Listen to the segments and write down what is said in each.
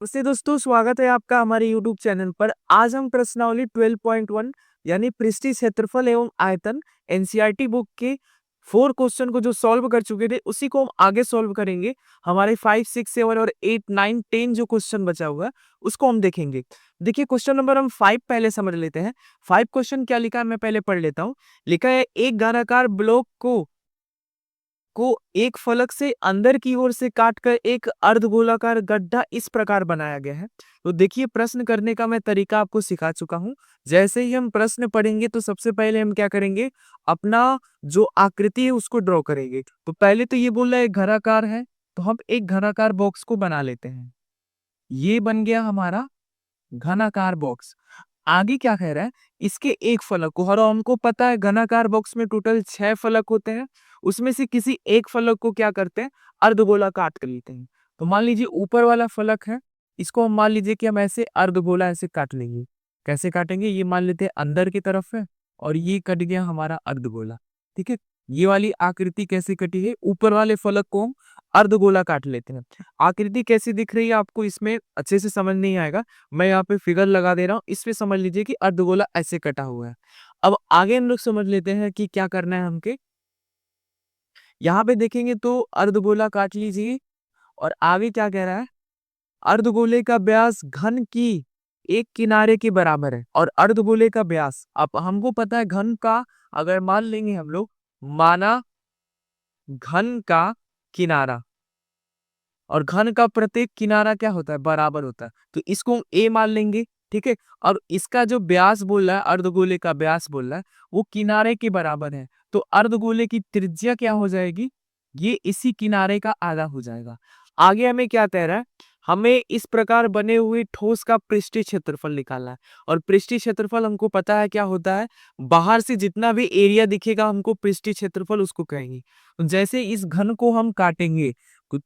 नमस्ते दोस्तों, स्वागत है आपका हमारे YouTube चैनल पर। आज हम प्रश्नावली 12.1 यानी पृष्ठीय क्षेत्रफल एवं आयतन एनसीईआरटी बुक के 4 क्वेश्चन को जो सॉल्व कर चुके थे उसी को हम आगे सॉल्व करेंगे। हमारे 5, 6, 7 और 8, 9, 10 जो क्वेश्चन बचा हुआ है उसको हम देखेंगे। देखिए क्वेश्चन नंबर हम 5 पहले समझ लेते हैं। 5 क्वेश्चन क्या लिखा है मैं पहले पढ़ लेता हूँ। लिखा है एक घनाकार ब्लॉक को एक फलक से अंदर की ओर से काटकर एक अर्धगोलाकार गड्ढा इस प्रकार बनाया गया है। तो देखिए प्रश्न करने का मैं तरीका आपको सिखा चुका हूं। जैसे ही हम प्रश्न पढ़ेंगे तो सबसे पहले हम क्या करेंगे, अपना जो आकृति है उसको ड्रॉ करेंगे। तो पहले तो ये बोल रहा है घनाकार है, तो हम एक घनाकार बॉक्स को बना लेते हैं। ये बन गया हमारा घनाकार बॉक्स। आगे क्या कह रहा है, इसके एक फलक को, और हमको पता है घनाकार बॉक्स में टोटल 6 फलक होते हैं, उसमें से किसी एक फलक को क्या करते हैं, अर्धगोला काट कर लेते हैं। तो मान लीजिए ऊपर वाला फलक है, इसको हम मान लीजिए कि हम ऐसे अर्धगोला ऐसे काट लेंगे। कैसे काटेंगे, ये मान लेते हैं अंदर की तरफ है और ये कट गया हमारा अर्धगोला। ठीक है, ये वाली आकृति कैसे कटी है, ऊपर वाले फलक को हम अर्धगोला काट लेते हैं। आकृति कैसी दिख रही है आपको इसमें अच्छे से समझ नहीं आएगा, मैं यहाँ पे फिगर लगा दे रहा हूँ, इसमें समझ लीजिए कि अर्धगोला ऐसे कटा हुआ है। अब आगे हम लोग समझ लेते हैं कि क्या करना है हमके। यहाँ पे देखेंगे तो अर्धगोला काट लीजिए और आगे क्या कह रहा है, अर्धगोले का व्यास घन की एक किनारे के बराबर है। और अर्धगोले का व्यास अब हमको पता है, घन का अगर मान लेंगे हम लोग, माना घन का किनारा, और घन का प्रत्येक किनारा क्या होता है, बराबर होता है, तो इसको हम ए मान लेंगे। ठीक है, और इसका जो व्यास बोल रहा है, अर्धगोले का व्यास बोल रहा है, वो किनारे के बराबर है। तो अर्धगोले की त्रिज्या क्या हो जाएगी, ये इसी किनारे का आधा हो जाएगा। आगे हमें क्या तय रहा है, हमें इस प्रकार बने हुए ठोस का पृष्ठीय क्षेत्रफल निकालना है। और पृष्ठीय क्षेत्रफल हमको पता है क्या होता है, बाहर से जितना भी एरिया दिखेगा हमको पृष्ठीय क्षेत्रफल उसको कहेंगे। तो जैसे इस घन को हम काटेंगे,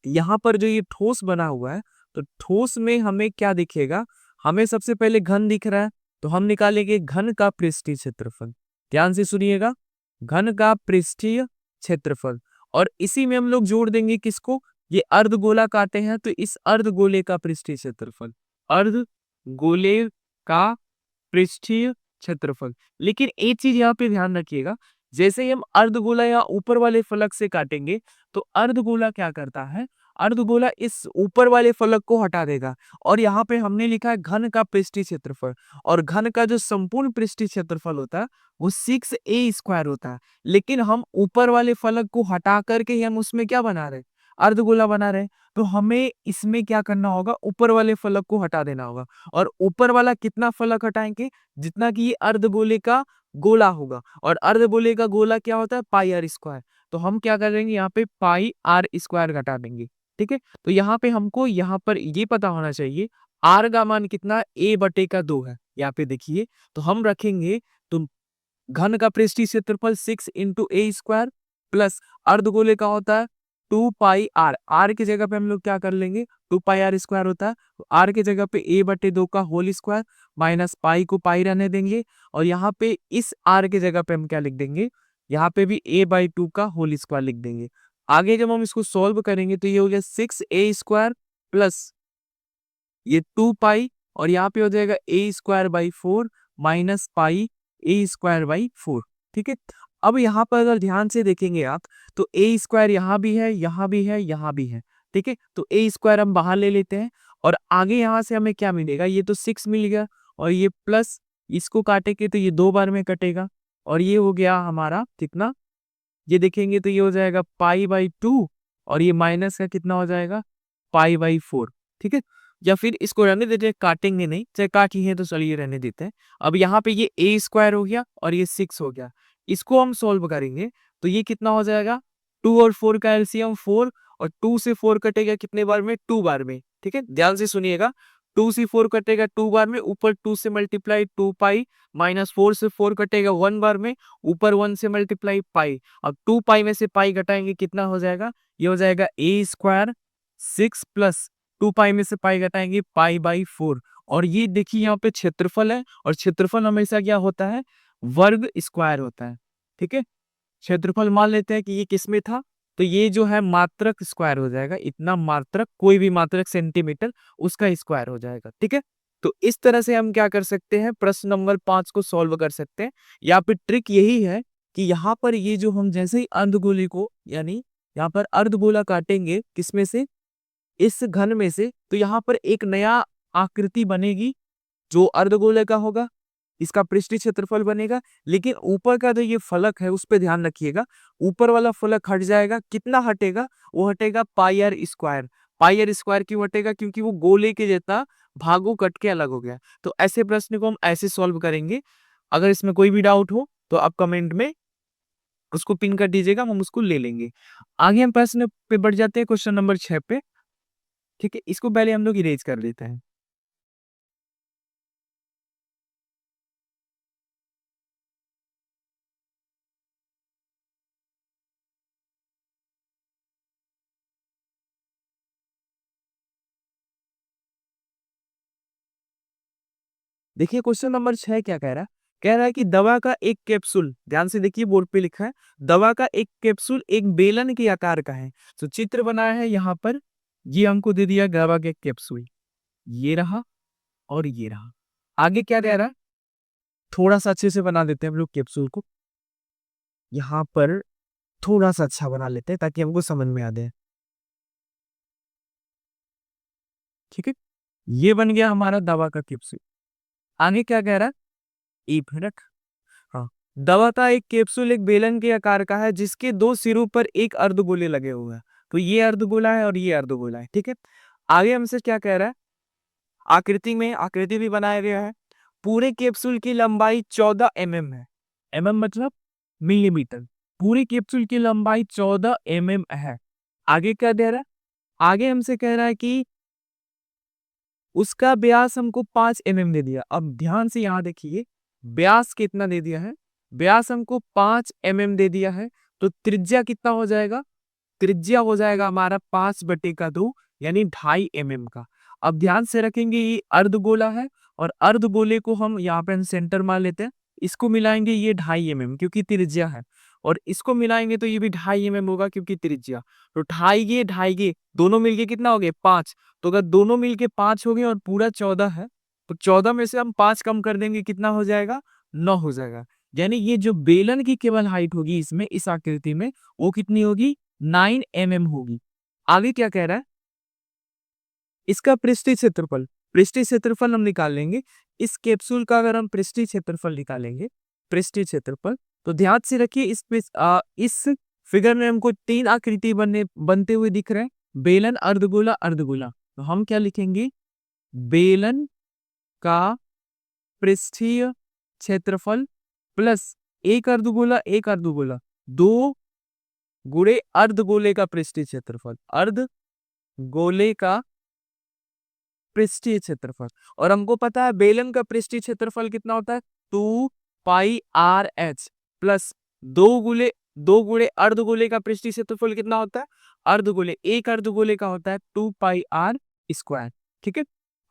यहाँ पर जो ये ठोस बना हुआ है, तो ठोस में हमें क्या दिखेगा, हमें सबसे पहले घन दिख रहा है, तो हम निकालेंगे घन का पृष्ठीय क्षेत्रफल। ध्यान से सुनिएगा, घन का पृष्ठीय क्षेत्रफल। और इसी में हम लोग जोड़ देंगे किसको, ये अर्धगोला काटे हैं तो इस अर्धगोले का पृष्ठीय क्षेत्रफल, अर्धगोले का पृष्ठीय क्षेत्रफल। लेकिन एक चीज यहाँ पे ध्यान रखिएगा, जैसे ही हम अर्धगोला या ऊपर वाले फलक से काटेंगे तो अर्धगोला क्या करता है, अर्धगोला इस ऊपर वाले फलक को हटा देगा। और यहाँ पे हमने लिखा है घन का पृष्ठीय क्षेत्रफल, और घन का जो संपूर्ण पृष्ठीय क्षेत्रफल होता है वो 6a² होता है। लेकिन हम ऊपर वाले फलक को हटा करके ही हम उसमें क्या बना रहे, अर्धगोला बना रहे। तो हमें इसमें क्या करना होगा, ऊपर वाले फलक को हटा देना होगा। और ऊपर वाला कितना फलक हटाएंगे, जितना कि ये अर्धगोले का गोला होगा, और अर्धगोले का गोला क्या होता है, πr²। तो हम क्या करेंगे, यहाँ पे πr² घटा देंगे। ठीक है, तो यहाँ पे हमको यहाँ पर ये पता होना चाहिए r का मान कितना, a/2 है। यहाँ पे देखिए, तो हम रखेंगे, तो घन का पृष्ठीय क्षेत्रफल 6 × a² प्लस अर्धगोले का होता है 2πr। r की जगह पे हम लोग क्या कर लेंगे, 2πr² होता है, तो r की जगह पे a/2 का होल स्क्वायर माइनस पाई को पाई रहने देंगे। और यहाँ पे इस r की जगह पे हम क्या लिख देंगे, यहाँ पे भी a/2 का होल स्क्वायर लिख देंगे। आगे जब हम इसको सॉल्व करेंगे तो ये हो गया 6a² प्लस ये 2 पाई, और यहाँ पे हो जाएगा a²/4 माइनस पाई a²/4। ठीक है, अब यहाँ पर अगर ध्यान से देखेंगे आप, तो a² यहाँ भी है, यहाँ भी है, यहाँ भी है। ठीक है, तो a² हम बाहर ले लेते हैं, और आगे यहाँ से हमें क्या मिलेगा, ये तो 6 मिल गया, और ये प्लस इसको काटेंगे तो ये 2 बार में कटेगा, और ये हो गया हमारा कितना, ये देखेंगे तो ये हो जाएगा π/2, और ये माइनस का कितना हो जाएगा, π/4। ठीक है, या फिर इसको रहने देते हैं, काटेंगे नहीं, चाहे काट ही है तो चलिए रहने देते हैं। अब यहाँ पे ये a² हो गया और ये 6 हो गया, इसको हम सोल्व करेंगे तो ये कितना हो जाएगा, 2 और 4 का एलसीएम 4, और 2 से 4 कटेगा कितने बार में, 2 बार में। ठीक है, ध्यान से सुनिएगा, 2 से 4 कटेगा 2 बार में, ऊपर 2 से मल्टीप्लाई 2 पाई, माइनस 4 से 4 कटेगा 1 बार में, ऊपर 1 से मल्टीप्लाई पाई। अब 2 पाई में से पाई घटाएंगे कितना हो जाएगा, ये हो जाएगा a² 6 प्लस 2 पाई में से पाई घटाएंगे π/4। और ये देखिए यहाँ पे क्षेत्रफल है, और क्षेत्रफल हमेशा क्या होता है, वर्ग स्क्वायर होता है। ठीक है, क्षेत्रफल मान लेते हैं कि ये किस में था, तो ये जो है मात्रक स्क्वायर हो जाएगा, इतना मात्रक, कोई भी मात्रक सेंटीमीटर, उसका स्क्वायर हो जाएगा। ठीक है, तो इस तरह से हम क्या कर सकते हैं, प्रश्न नंबर 5 को सॉल्व कर सकते हैं। या फिर ट्रिक यही है कि यहाँ पर ये जो हम जैसे ही अर्धगोले को, यानी यहाँ पर अर्धगोला काटेंगे किसमें से, इस घन में से, तो यहाँ पर एक नया आकृति बनेगी जो अर्धगोले का होगा, इसका पृष्ठीय क्षेत्रफल बनेगा। लेकिन ऊपर का जो ये फलक है उस पर ध्यान रखिएगा, ऊपर वाला फलक हट जाएगा। कितना हटेगा, वो हटेगा pi r square. Pi r square क्यों हटेगा, क्योंकि वो गोले के जैसा भागों कट के अलग हो गया। तो ऐसे प्रश्न को हम ऐसे सॉल्व करेंगे। अगर इसमें कोई भी डाउट हो तो आप कमेंट में उसको पिन कर दीजिएगा, हम उसको ले लेंगे। आगे हम प्रश्न पे बढ़ जाते हैं, क्वेश्चन नंबर 6 पे। ठीक है, इसको पहले हम लोग इरेज कर लेते हैं। देखिए क्वेश्चन नंबर 6 क्या कह रहा है, कह रहा है कि दवा का एक कैप्सूल, ध्यान से देखिए बोर्ड पे लिखा है, दवा का एक कैप्सूल एक बेलन के आकार का है। तो चित्र बनाया है यहाँ पर, ये हमको दे दिया दवा के कैप्सूल, ये रहा और ये रहा। आगे क्या कह रहा है, थोड़ा सा अच्छे से बना देते हैं हम लोग कैप्सूल को, यहाँ पर थोड़ा सा अच्छा बना लेते हैं ताकि हमको समझ में आ जाए। ठीक है, ये बन गया हमारा दवा का कैप्सूल। आगे क्या कह रहा है, एक मिनट, हाँ, दवा का एक कैप्सूल एक बेलन के आकार का है जिसके दो सिरों पर एक अर्धगोले लगे हुए हैं। तो ये अर्धगोला है और ये अर्धगोला है। ठीक है, आगे हमसे क्या कह रहा है, आकृति में आकृति भी बनाया गया है। पूरे कैप्सूल की लंबाई 14 है। मतलब मिलीमीटर। पूरे कैप्सूल की लंबाई 14 है। आगे क्या दे रहा है, आगे हमसे कह रहा है कि उसका व्यास हमको 5 दे दिया। अब ध्यान से यहां देखिए, व्यास कितना दे दिया है, व्यास हमको 5 दे दिया है। तो त्रिज्या कितना हो जाएगा, त्रिज्या हो जाएगा हमारा 5/2, यानी 2.5 का। अब ध्यान से रखेंगे, ये अर्धगोला है और अर्धगोले को हम यहाँ पे सेंटर मान लेते हैं। इसको मिलाएंगे ये 2.5 क्योंकि त्रिज्या है, और इसको मिलाएंगे तो ये भी 2.5 होगा क्योंकि त्रिज्या। तो 2.5 दोनों मिलके कितना हो गए, 5। तो अगर दोनों मिलके 5 हो गए और पूरा 14 है, तो 14 में से हम 5 कम कर देंगे, कितना हो जाएगा, 9 हो जाएगा। यानी ये जो बेलन की केवल हाइट होगी इसमें, इस आकृति में, वो कितनी होगी, 9 होगी। आगे क्या कह रहा है, इसका पृष्ठीय क्षेत्रफल, पृष्ठीय क्षेत्रफल हम निकाल लेंगे। इस कैप्सूल का अगर हम पृष्ठीय क्षेत्रफल निकालेंगे, पृष्ठीय क्षेत्रफल, तो ध्यान से रखिए इस फिगर में हमको 3 आकृति बनते हुए दिख रहे हैं, बेलन, अर्धगोला, अर्धगोला। तो हम क्या लिखेंगे, बेलन का पृष्ठीय क्षेत्रफल प्लस एक अर्धगोला, एक अर्धगोला, 2 गुणे अर्धगोले का पृष्ठीय क्षेत्रफल, अर्धगोले का पृष्ठीय क्षेत्रफल। और हमको पता है बेलन का पृष्ठीय क्षेत्रफल कितना होता है, 2πr/h प्लस 2 गुणे अर्धगोले का पृष्ठीय क्षेत्रफल कितना होता है, अर्धगोले, एक अर्धगोले का होता है 2πr²। ठीक है,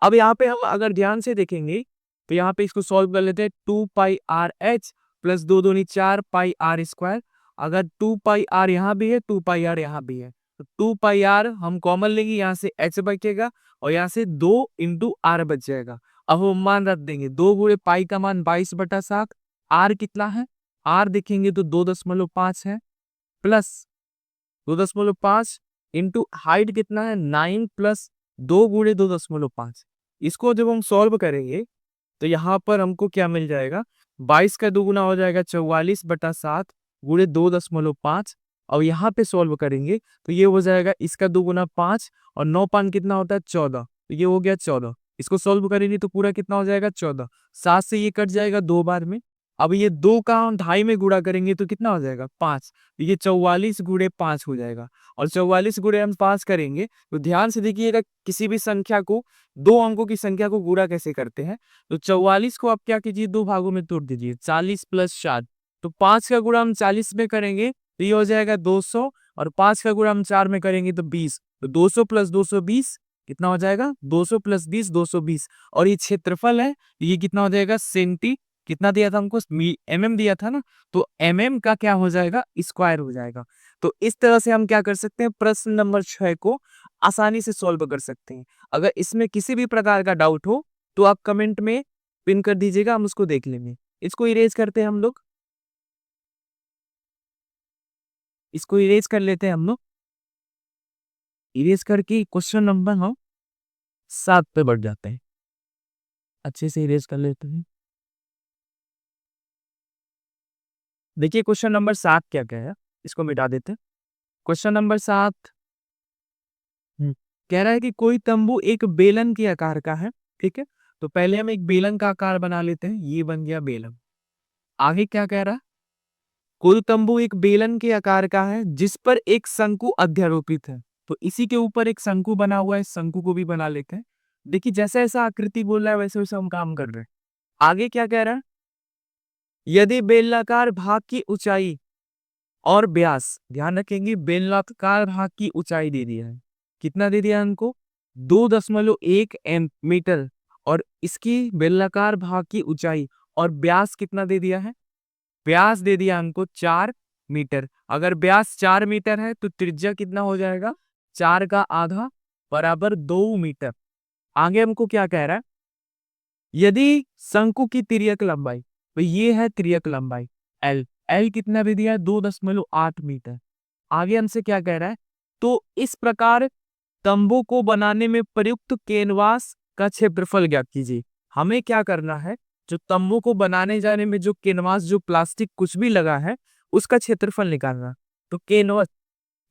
अब यहाँ पे हम अगर ध्यान से देखेंगे तो यहाँ पे इसको सॉल्व कर लेते हैं। 2πr/h प्लस 2 दूनी 4πr²। अगर 2πr यहाँ भी है, 2πr यहाँ भी है, तो 2πr हम कॉमन लेंगे, यहाँ से h बचेगा और यहाँ से 2 इंटू आर बच जाएगा। अब हम मान रख देंगे, 2 गुणे पाई का मान 22/7, आर कितना है, आर देखेंगे तो 2.5 है, प्लस 2.5 इंटू हाइट कितना है 9 प्लस 2 गुणे 2.5। इसको जब हम सॉल्व करेंगे तो यहाँ पर हमको क्या मिल जाएगा, 22 का 2 गुना हो जाएगा 44/7 गुणे 2.5। और यहाँ पे सॉल्व करेंगे तो ये हो जाएगा, इसका 2 गुना 5 और 9 कितना होता है 14, तो ये हो गया 14। इसको सॉल्व करेंगे तो पूरा कितना हो जाएगा 14, 7 से ये कट जाएगा 2 बार में। अब ये 2 का हम 2.5 में गुणा करेंगे तो कितना हो जाएगा 5, तो ये 44 गुणे 5 हो जाएगा। और 44 गुणे हम 5 करेंगे तो ध्यान से देखिएगा, किसी भी संख्या को, 2 अंकों की संख्या को गुणा कैसे करते हैं। तो 44 को आप क्या कीजिए, 2 भागों में तोड़ दीजिए, 40 प्लस 4। तो 5 का गुणा हम 40 में करेंगे तो ये हो जाएगा 200, और 5 का गुणा हम 4 में करेंगे तो 20। तो 200 प्लस 220 कितना हो जाएगा, 200 प्लस 20 220। और ये क्षेत्रफल है, ये कितना हो जाएगा, कितना दिया था हमको, mm दिया था ना, तो mm का क्या हो जाएगा, स्क्वायर हो जाएगा। तो इस तरह से हम क्या कर सकते हैं, प्रश्न नंबर 6 को आसानी से सॉल्व कर सकते हैं। अगर इसमें किसी भी प्रकार का डाउट हो तो आप कमेंट में पिन कर दीजिएगा, हम उसको देख लेंगे। इसको इरेज करते हैं हम लोग, इसको इरेज कर लेते हैं हम लोग। इरेज करके क्वेश्चन नंबर हम 7 पे बढ़ जाते हैं। अच्छे से इरेज कर लेते हैं। देखिए क्वेश्चन नंबर 7 क्या क्या है, इसको मिटा देते हैं। क्वेश्चन नंबर 7 कह रहा है कि कोई तंबू एक बेलन के आकार का है, ठीक है। तो पहले हम एक बेलन का आकार बना लेते हैं, ये बन गया बेलन। आगे क्या कह रहा है, कोई तंबू एक बेलन के आकार का है जिस पर एक शंकु अध्यारोपित है। तो इसी के ऊपर एक शंकु बना हुआ है, शंकु को भी बना लेते हैं। देखिए जैसा ऐसा आकृति बोल रहा है वैसे वैसे हम काम कर रहे हैं। आगे क्या कह रहा है, यदि बेलनाकार भाग की ऊंचाई और व्यास, ध्यान रखेंगे बेलनाकार भाग की ऊंचाई दे दिया है, कितना दे दिया हमको, 2.1 मीटर, और इसकी बेलनाकार भाग की ऊंचाई और व्यास कितना दे दिया है, व्यास दे दिया हमको 4 मीटर। अगर व्यास 4 मीटर है तो त्रिज्या कितना हो जाएगा, 4 का आधा बराबर 2 मीटर। आगे हमको क्या कह रहा है, यदि शंकु की तिर्यक लंबाई, तो ये है तिर्यक लंबाई एल, एल कितना भी दिया है, 2.8 मीटर। आगे हमसे क्या कह रहा है, तो इस प्रकार तंबू को बनाने में प्रयुक्त कैनवास का क्षेत्रफल ज्ञात कीजिए। हमें क्या करना है, जो तंबू को बनाने जाने में जो कैनवास, जो प्लास्टिक कुछ भी लगा है, उसका क्षेत्रफल निकालना। तो कैनवास,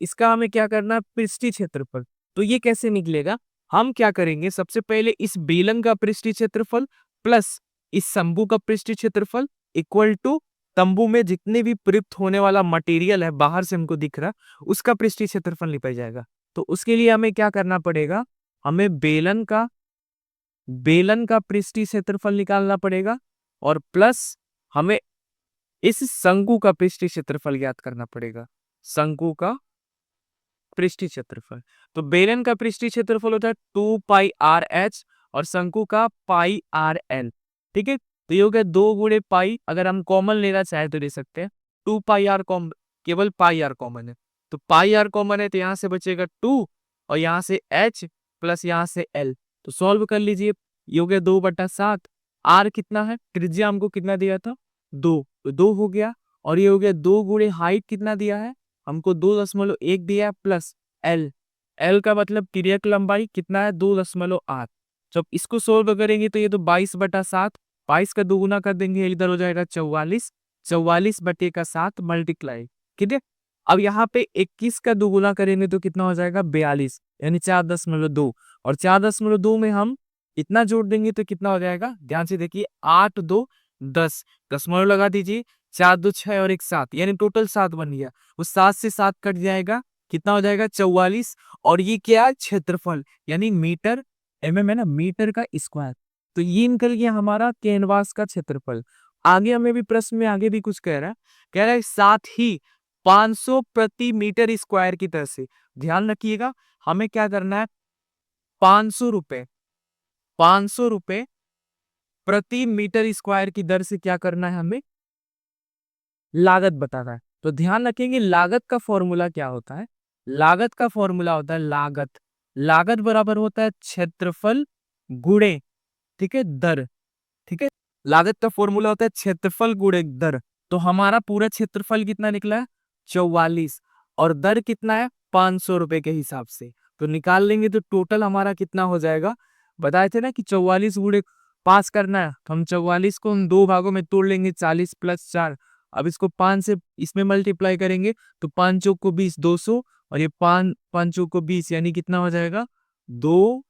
इसका हमें क्या करना है, पृष्ठीय क्षेत्रफल। तो ये कैसे निकलेगा, हम क्या करेंगे, सबसे पहले इस बेलन का पृष्ठीय क्षेत्रफल प्लस इस तंबू का पृष्ठीय क्षेत्रफल इक्वल टू तंबू में जितने भी प्रयुक्त होने वाला मटेरियल है बाहर से हमको दिख रहा, उसका पृष्ठीय क्षेत्रफल निकल जाएगा। तो उसके लिए हमें क्या करना पड़ेगा, हमें बेलन का पृष्ठीय क्षेत्रफल निकालना पड़ेगा, और प्लस हमें इस शंकु का पृष्ठीय क्षेत्रफल ज्ञात करना पड़ेगा, शंकु का पृष्ठीय क्षेत्रफल। तो बेलन का पृष्ठीय क्षेत्रफल होता है 2πr(h) और शंकु का πr(l), ठीक है। तो ये हो गया 2 × पाई, अगर हम कॉमन लेना चाहे तो ले सकते हैं, 2πr कॉमन, केवल πr कॉमन है, तो πr कॉमन है तो यहाँ से बचेगा 2 और यहाँ से h प्लस यहाँ से l। तो सॉल्व कर लीजिए, ये हो गया 2/7। r कितना है, त्रिज्या हमको कितना दिया था, 2, तो 2 हो गया। और ये हो गया 2 × हाइट कितना दिया है हमको, 2.1 दिया है, प्लस एल, एल का मतलब तिर्यक लंबाई कितना है, 2.8। जब इसको सोल्व करेंगे तो ये तो 22/7, 22 का दोगुना कर देंगे, इधर हो जाएगा 44, 44/7 मल्टीप्लाई, ठीक है। अब यहाँ पे 21 का दोगुना करेंगे तो कितना हो जाएगा, 42, यानी 4.2, और 4.2 में हम इतना जोड़ देंगे तो कितना हो जाएगा, ध्यान से देखिए, 8 2 10, दशमलव लगा दीजिए, 4 2 6 और 1 7, यानी टोटल 7 बन गया। उस 7 से 7 कट जाएगा, कितना हो जाएगा, 44। और ये क्या है, क्षेत्रफल, यानी मीटर, mm है ना, मीटर का स्क्वायर। तो ये निकल गया हमारा कैनवास का क्षेत्रफल। आगे हमें भी प्रश्न में आगे भी कुछ कह रहा है साथ ही 500 प्रति मीटर स्क्वायर की तरह से, ध्यान रखिएगा हमें क्या करना है, 500 रुपए, 500 रुपए प्रति मीटर स्क्वायर की दर से क्या करना है, हमें लागत बताना है। तो ध्यान रखेंगे लागत का फॉर्मूला क्या होता है, लागत का फॉर्मूला होता है लागत, लागत बराबर होता है क्षेत्रफल गुणे, ठीक है, दर, ठीक है। लागत का फॉर्मूला होता है क्षेत्रफल गुणे दर। तो हमारा पूरा क्षेत्रफल कितना निकला है, 44, और दर कितना है, 500 रुपए के हिसाब से। तो निकाल लेंगे तो टोटल हमारा कितना हो जाएगा, बताए थे ना कि 44 गुणे पास करना है, तो हम 44 को हम 2 भागों में तोड़ लेंगे, 40 + 4। अब इसको 5 से इसमें मल्टीप्लाई करेंगे तो 5 चौक को 20, 200, और ये 5 चौक को 20, यानी कितना हो जाएगा, 2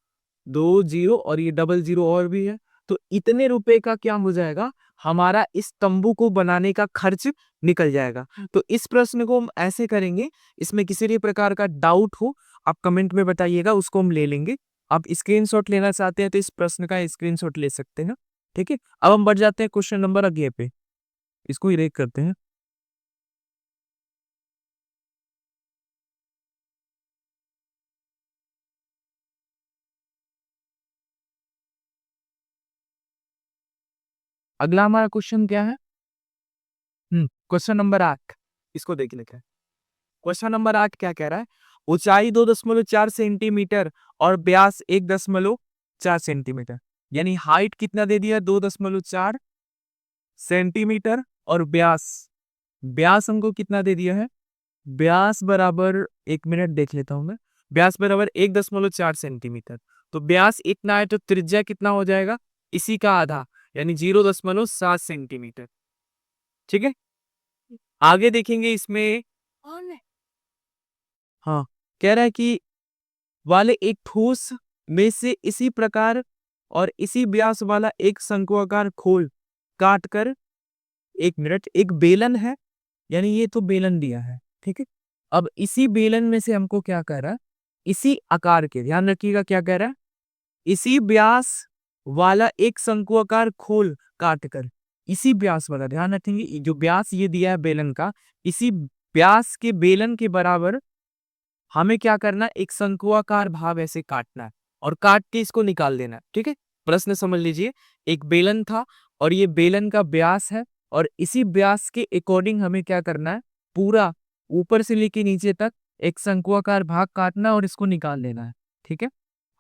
2 0, और ये डबल 0 और भी है। तो इतने रुपए का क्या हो जाएगा, हमारा इस तंबू को बनाने का खर्च निकल जाएगा। तो इस प्रश्न को हम ऐसे करेंगे, इसमें किसी भी प्रकार का डाउट हो आप कमेंट में बताइएगा, उसको हम ले लेंगे। आप स्क्रीनशॉट लेना चाहते हैं तो इस प्रश्न का स्क्रीनशॉट ले सकते हैं, ठीक है। अब हम बढ़ जाते हैं क्वेश्चन नंबर अगले पे, इसको इरेज करते हैं। अगला हमारा क्वेश्चन क्या है? क्वेश्चन नंबर 8, इसको देख लेते हैं। क्वेश्चन नंबर 8 क्या कह रहा है? ऊंचाई 2.4 सेंटीमीटर और व्यास 1.4 सेंटीमीटर, यानी हाइट कितना दे दिया? 2.4 सेंटीमीटर और व्यास, व्यास हमको कितना दे दिया है? व्यास बराबर, एक मिनट देख लेता हूं मैं, व्यास बराबर 1.4 सेंटीमीटर। तो व्यास इतना है तो त्रिज्या कितना हो जाएगा? इसी का आधा, यानी 0.7 सेंटीमीटर। ठीक है, आगे देखेंगे इसमें। हाँ, कह रहा है कि वाले एक ठोस में से इसी प्रकार और इसी व्यास वाला एक शंक्वाकार खोल काट कर, एक मिनट, एक बेलन है, यानी ये तो बेलन दिया है, ठीक है। अब इसी बेलन में से हमको क्या कह रहा है? इसी आकार के, ध्यान रखिएगा क्या कह रहा है, इसी व्यास वाला एक शंक्वाकार खोल काट कर, इसी व्यास वाला, ध्यान रखेंगे जो व्यास ये दिया है बेलन का, इसी व्यास के बेलन के बराबर हमें क्या करना है? एक शंक्वाकार भाग ऐसे काटना है और काट के इसको निकाल देना है, ठीक है। प्रश्न समझ लीजिए, एक बेलन था और ये बेलन का व्यास है और इसी व्यास के अकॉर्डिंग हमें क्या करना है? पूरा ऊपर से लेके नीचे तक एक शंक्वाकार भाग काटना और इसको निकाल लेना है, ठीक है।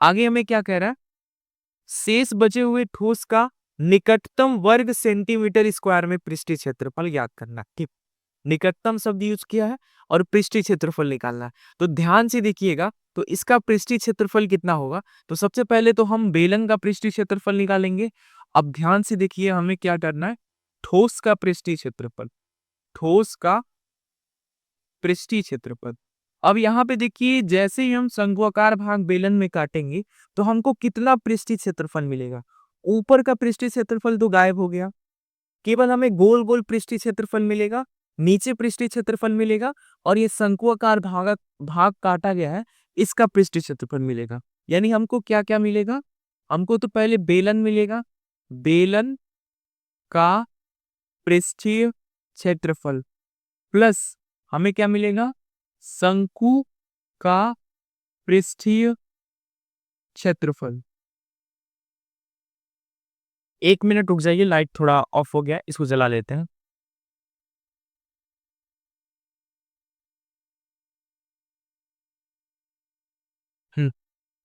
आगे हमें क्या कह रहा है? शेष बचे हुए ठोस का निकटतम वर्ग सेंटीमीटर स्क्वायर में पृष्ठीय क्षेत्रफल ज्ञात करना, ठीक। निकटतम शब्द यूज किया है और पृष्ठीय क्षेत्रफल निकालना है। तो ध्यान से देखिएगा, तो इसका पृष्ठीय क्षेत्रफल कितना होगा? तो सबसे पहले तो हम बेलन का पृष्ठीय क्षेत्रफल निकालेंगे। अब ध्यान से देखिए हमें क्या करना है? ठोस का पृष्ठीय क्षेत्रफल, ठोस का पृष्ठीय क्षेत्रफल। अब यहाँ पे देखिए, जैसे ही हम शंक्वाकार भाग बेलन में काटेंगे तो हमको कितना पृष्ठीय क्षेत्रफल मिलेगा? ऊपर का पृष्ठीय क्षेत्रफल तो गायब हो गया, केवल हमें गोल गोल पृष्ठीय क्षेत्रफल मिलेगा, नीचे पृष्ठीय क्षेत्रफल मिलेगा और ये शंक्वाकार भाग काटा गया है, इसका पृष्ठीय क्षेत्रफल मिलेगा। यानी हमको क्या क्या मिलेगा? हमको तो पहले बेलन मिलेगा, बेलन का पृष्ठीय क्षेत्रफल, प्लस हमें क्या मिलेगा? शंकु का पृष्ठीय क्षेत्रफल। एक मिनट रुक जाइए, लाइट थोड़ा ऑफ हो गया, इसको जला लेते हैं।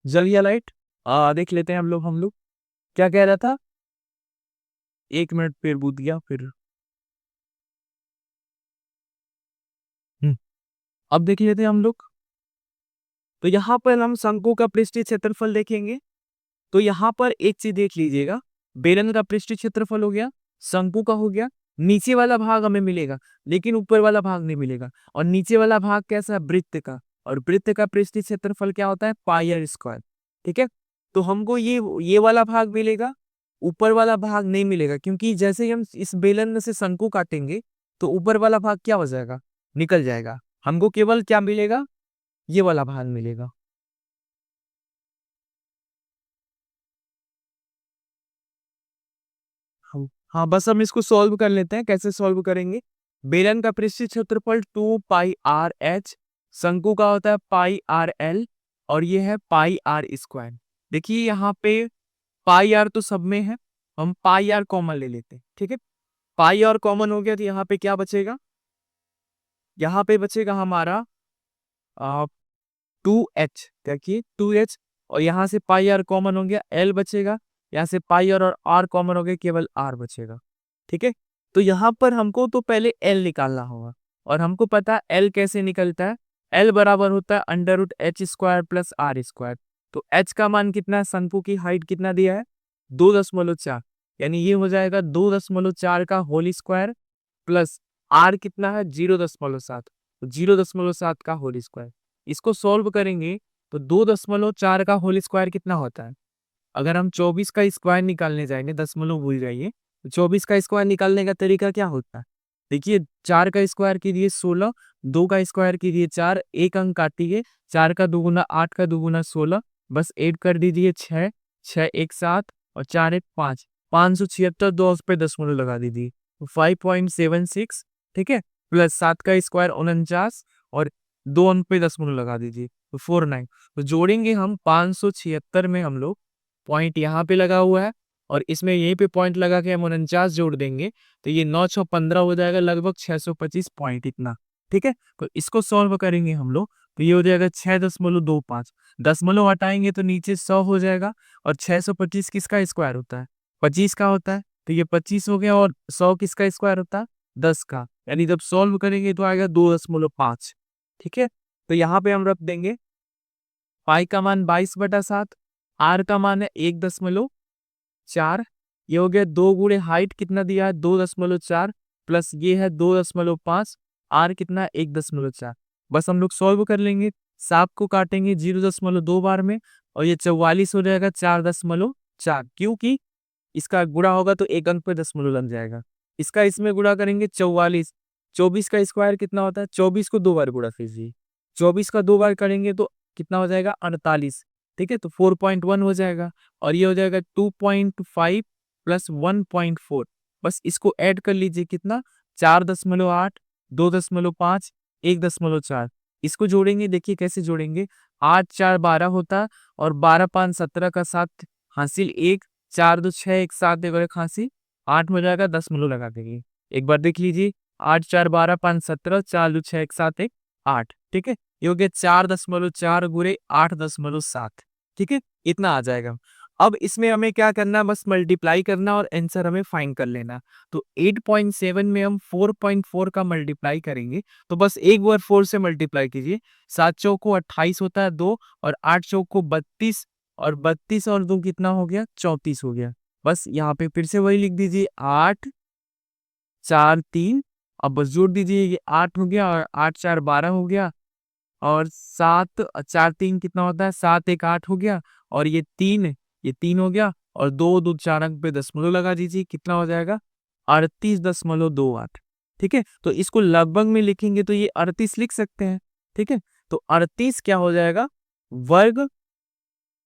जल गया लाइट। देख लेते हैं हम लोग क्या कह रहा था। एक मिनट, फिर बूत गया फिर। अब देख लेते हैं हम लोग। तो यहाँ पर हम शंकु का पृष्ठीय क्षेत्रफल देखेंगे। तो यहाँ पर एक चीज देख लीजिएगा, बेलन का पृष्ठीय क्षेत्रफल हो गया, शंकु का हो गया, नीचे वाला भाग हमें मिलेगा लेकिन ऊपर वाला भाग नहीं मिलेगा। और नीचे वाला भाग कैसा है? वृत्त का, और वृत्त का पृष्ठीय क्षेत्रफल क्या होता है? पाई आर स्क्वायर, ठीक है। तो हमको ये वाला भाग मिलेगा, ऊपर वाला भाग नहीं मिलेगा, क्योंकि जैसे ही हम इस बेलन में से शंकु काटेंगे तो ऊपर वाला भाग क्या हो जाएगा? निकल जाएगा। हमको केवल क्या मिलेगा? ये वाला भाग मिलेगा। हाँ, बस हम इसको सॉल्व कर लेते हैं। कैसे सॉल्व करेंगे? बेलन का पृष्ठीय क्षेत्रफल 2 पाई आर एच, शंकु का होता है पाई आर एल, और ये है पाई आर स्क्वायर। देखिए यहाँ पे पाई आर तो सब में है, हम पाई आर कॉमन ले लेते हैं, ठीक है। पाई आर कॉमन हो गया तो यहाँ पे क्या बचेगा? यहाँ पे बचेगा हमारा 2h, देखिए 2h, और यहाँ से पाई आर कॉमन हो गया, एल बचेगा, यहाँ से पाई और आर कॉमन हो गया, केवल आर बचेगा, ठीक है। तो यहाँ पर हमको तो पहले एल निकालना होगा, और हमको पता है एल कैसे निकलता है। एल बराबर होता है under root H square plus R square. तो एच का मान कितना है? शंकु की हाइट कितना दिया है? 2.4, यानी ये हो जाएगा 2.4 का होल स्क्वायर, प्लस आर कितना है? 0.7, तो 0.7 का होल स्क्वायर। इसको सॉल्व करेंगे तो 2.4 का होल स्क्वायर कितना होता है? अगर हम 24 का स्क्वायर निकालने जाएंगे, दशमलव भूल जाइए, तो 24 का स्क्वायर निकालने का तरीका क्या होता है? देखिए, 4 का स्क्वायर कीजिए 16, 2 का स्क्वायर कीजिए 4, एक अंक काटिए, 4 का दुगुना 8 का दुगुना 16, बस ऐड कर दीजिए 6, 6 एक 7 और 4 एक 5, 576, 2 उस पे दशमलव लगा दीजिए, 5.76, ठीक है। प्लस 7 का स्क्वायर 49 और 2 अंक पे दशमलव लगा दीजिए, तो 49। तो जोड़ेंगे हम 576 में, हम लोग पॉइंट यहाँ पे लगा हुआ है और इसमें यहीं पे पॉइंट लगा के हम 49 जोड़ देंगे तो ये 9 6 15 हो जाएगा, लगभग 625 पॉइंट इतना। ठीक है, तो इसको सॉल्व करेंगे हम लोग तो ये हो जाएगा 6.25। दशमलव हटाएंगे तो नीचे 100 हो जाएगा और 625 किसका स्क्वायर होता है? 25 का होता है, तो ये 25 हो गया और 100 किसका स्क्वायर होता है? 10 का। यानी जब सॉल्व करेंगे तो आएगा 2.5। ठीक है, तो यहाँ पे हम रख देंगे पाई का मान 22/7, आर का मान है 1.4। ये हो गया 2 गुणे हाइट कितना दिया है 2.4 प्लस ये है 2.5, आर कितना है 1.4। बस हम लोग सॉल्व कर लेंगे, 7 को काटेंगे 0.2 बार में और ये 44 हो जाएगा 4.4, क्योंकि इसका गुणा होगा तो एक अंक पे दशमलव लग जाएगा। इसका इसमें गुणा करेंगे 44, 24 का स्क्वायर कितना होता है? 24 को 2 बार गुणा कीजिए, 24 का 2 बार करेंगे तो कितना हो जाएगा? 48। ठीक है, तो 4.1 हो जाएगा और ये हो जाएगा 2.5 प्लस 1.4। बस इसको ऐड कर लीजिए, कितना? 4.8, 2.5, 1.4। इसको जोड़ेंगे, देखिए कैसे जोड़ेंगे। 8 4 12 होता और 12 5 17 का 7 हासिल 1, 4 2 6 1 7 एक हासिल 8 में जाएगा, दशमलव लगा देंगे। एक बार देख लीजिए, 8 4 12 5 17, 4 2 6 1 7 1 8। ठीक है, ये हो गया 4.4 गुणे 8.7। ठीक है, इतना आ जाएगा। अब इसमें हमें क्या करना है? बस मल्टीप्लाई करना और आंसर हमें फाइंड कर लेना। तो 8.7 में हम 4.4 का मल्टीप्लाई करेंगे, तो बस एक बार 4 से मल्टीप्लाई कीजिए। 7 चौक को 28 होता है 2 और 8 चौक को 32 और 32 और 2 कितना हो गया? 34 हो गया। बस यहाँ पे फिर से वही लिख दीजिए, 8 4 3। अब बस जोड़ दीजिए, ये 8 हो गया और 8 4 12 हो गया और 7 4 3 कितना होता है? 7 1 8 हो गया और ये 3 हो गया और 2 2 4 अंक पे दशमलव लगा दीजिए, कितना हो जाएगा? 38.28। ठीक है, तो इसको लगभग में लिखेंगे तो ये 38 लिख सकते हैं। ठीक है, तो 38 क्या हो जाएगा? वर्ग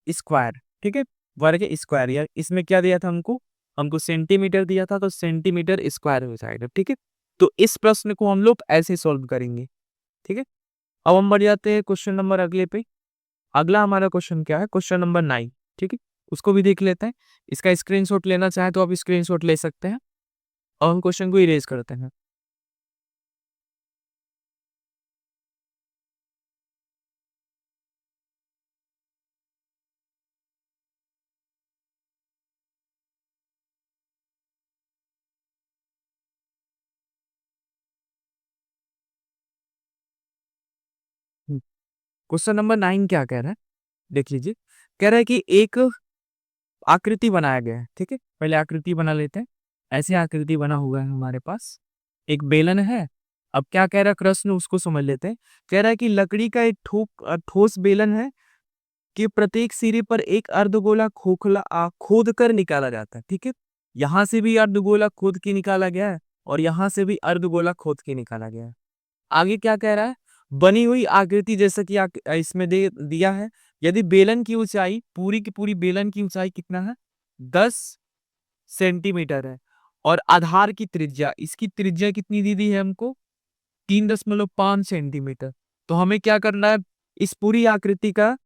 स्क्वायर। ठीक है, वर्ग स्क्वायर। यार इसमें क्या दिया था हमको? हमको सेंटीमीटर दिया था, तो सेंटीमीटर स्क्वायर हो जाएगा। ठीक है, तो इस प्रश्न को हम लोग ऐसे सॉल्व करेंगे। ठीक है, अब हम बढ़ जाते हैं क्वेश्चन नंबर अगले पे। अगला हमारा क्वेश्चन क्या है? Question number 9। ठीक है, उसको भी देख लेते हैं। इसका स्क्रीनशॉट लेना चाहे तो आप स्क्रीनशॉट ले सकते हैं और हम क्वेश्चन को इरेज करते हैं। क्वेश्चन नंबर 9 क्या कह रहा है, देख लीजिए। कह रहा है कि एक आकृति बनाया गया है। ठीक है, पहले आकृति बना लेते हैं। ऐसे आकृति बना हुआ है हमारे पास, एक बेलन है। अब क्या कह रहा है प्रश्न, उसको समझ लेते हैं। कह रहा है कि लकड़ी का एक ठोस बेलन है कि प्रत्येक सिरे पर एक अर्धगोला खोखला खोद कर निकाला जाता है। ठीक है, यहां से भी अर्धगोला खोद के निकाला गया है और यहां से भी अर्धगोला खोद के निकाला गया है। आगे क्या कह रहा है? बनी हुई आकृति जैसा कि इसमें दिया है। यदि बेलन की ऊंचाई, पूरी की पूरी बेलन की ऊंचाई कितना है? 10 सेंटीमीटर है और आधार की त्रिज्या, इसकी त्रिज्या कितनी दी दी है हमको? 3.5 सेंटीमीटर। तो हमें क्या करना है? इस पूरी आकृति का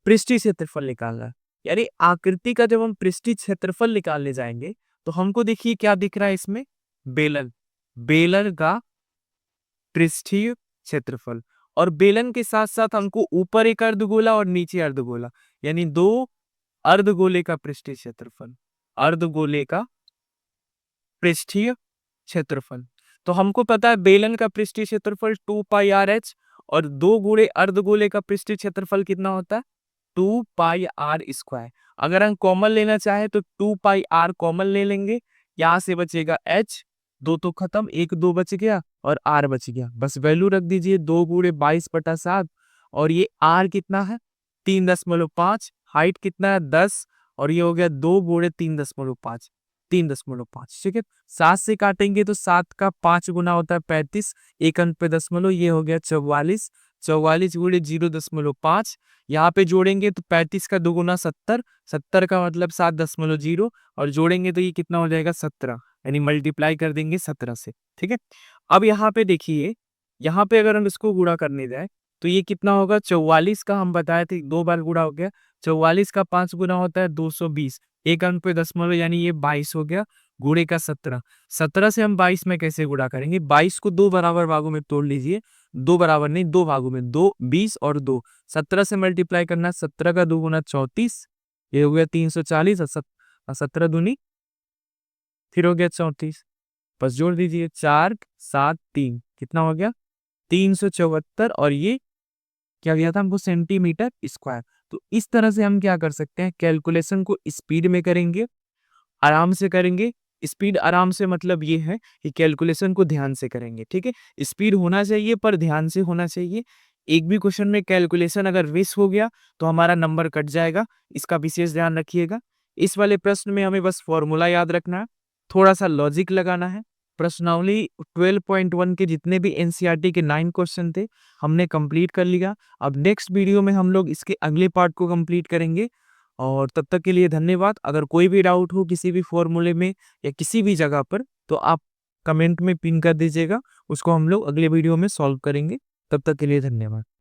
पृष्ठीय क्षेत्रफल निकालना है। यानी आकृति का जब हम पृष्ठीय क्षेत्रफल निकालने जाएंगे तो हमको देखिए क्या दिख रहा है इसमें? बेलन, बेलन का पृष्ठीय क्षेत्रफल। और बेलन के साथ साथ हमको ऊपर एक अर्धगोला और नीचे अर्धगोला, यानी दो अर्धगोले का पृष्ठीय क्षेत्रफल, अर्धगोले का पृष्ठीय क्षेत्रफल। तो हमको पता है बेलन का पृष्ठीय क्षेत्रफल 2πr/h और 2 गुणे अर्धगोले का पृष्ठीय क्षेत्रफल कितना होता है? 2πr²। अगर हम कॉमन लेना चाहे तो 2πr कॉमन ले लेंगे, यहां से बचेगा h, 2 तो खत्म, 1 2 बच गया और r बच गया। बस वैल्यू रख दीजिए 2 गुणे 22/7 और ये r कितना है? 3.5। हाइट कितना है? 10 और ये हो गया 2 गुणे 3.5, 3.5। ठीक है, 7 से काटेंगे तो 7 का 5 गुना होता है 35, एक अंक पे दशमलव, ये हो गया 44। 44 गुणे 0.5, यहाँ पे जोड़ेंगे तो 35 का 2 गुना 70, 70 का मतलब 7.0 और जोड़ेंगे तो ये कितना हो जाएगा? 17, यानी मल्टीप्लाई कर देंगे 17 से। ठीक है, अब यहाँ पे देखिए, यहाँ पे अगर हम इसको गुणा करने जाए तो ये कितना होगा? 44 का हम बताए थे 2 बार गुणा हो गया, 44 का 5 गुना होता है 220, एक अंक पे दशमलव यानी ये 22 हो गया, गुणे का 17। 17 से हम 22 में कैसे गुणा करेंगे? 22 को 2 बराबर भागों में तोड़ लीजिए। 2 बराबर नहीं, 2 भागों में, 2, 20 और 2। 17 से मल्टीप्लाई करना, 17 का 2 गुना 34, ये हो गया 340 और 17 दूनी फिर हो गया 34। बस जोड़ दीजिए, 4, 7, 3 कितना हो गया? 374। और ये क्या दिया था हमको? Centimetre square. तो इस तरह से हम क्या कर सकते हैं, कैलकुलेशन को स्पीड में करेंगे, आराम से करेंगे। स्पीड आराम से मतलब ये है कि कैलकुलेशन को ध्यान से करेंगे, ठीक है। स्पीड होना चाहिए पर ध्यान से होना चाहिए। एक भी क्वेश्चन में कैलकुलेशन अगर मिस हो गया तो हमारा नंबर कट जाएगा, इसका विशेष ध्यान रखिएगा। इस वाले प्रश्न में हमें बस फॉर्मूला याद रखना है, थोड़ा सा लॉजिक लगाना है। प्रश्नावली 12.1 के जितने भी एनसीईआरटी के 9 क्वेश्चन थे हमने कंप्लीट कर लिया। अब नेक्स्ट वीडियो में हम लोग इसके अगले पार्ट को कंप्लीट करेंगे। और तब तक के लिए धन्यवाद। अगर कोई भी डाउट हो किसी भी फॉर्मूले में या किसी भी जगह पर तो आप कमेंट में पिन कर दीजिएगा, उसको हम लोग अगले वीडियो में सॉल्व करेंगे। तब तक के लिए धन्यवाद।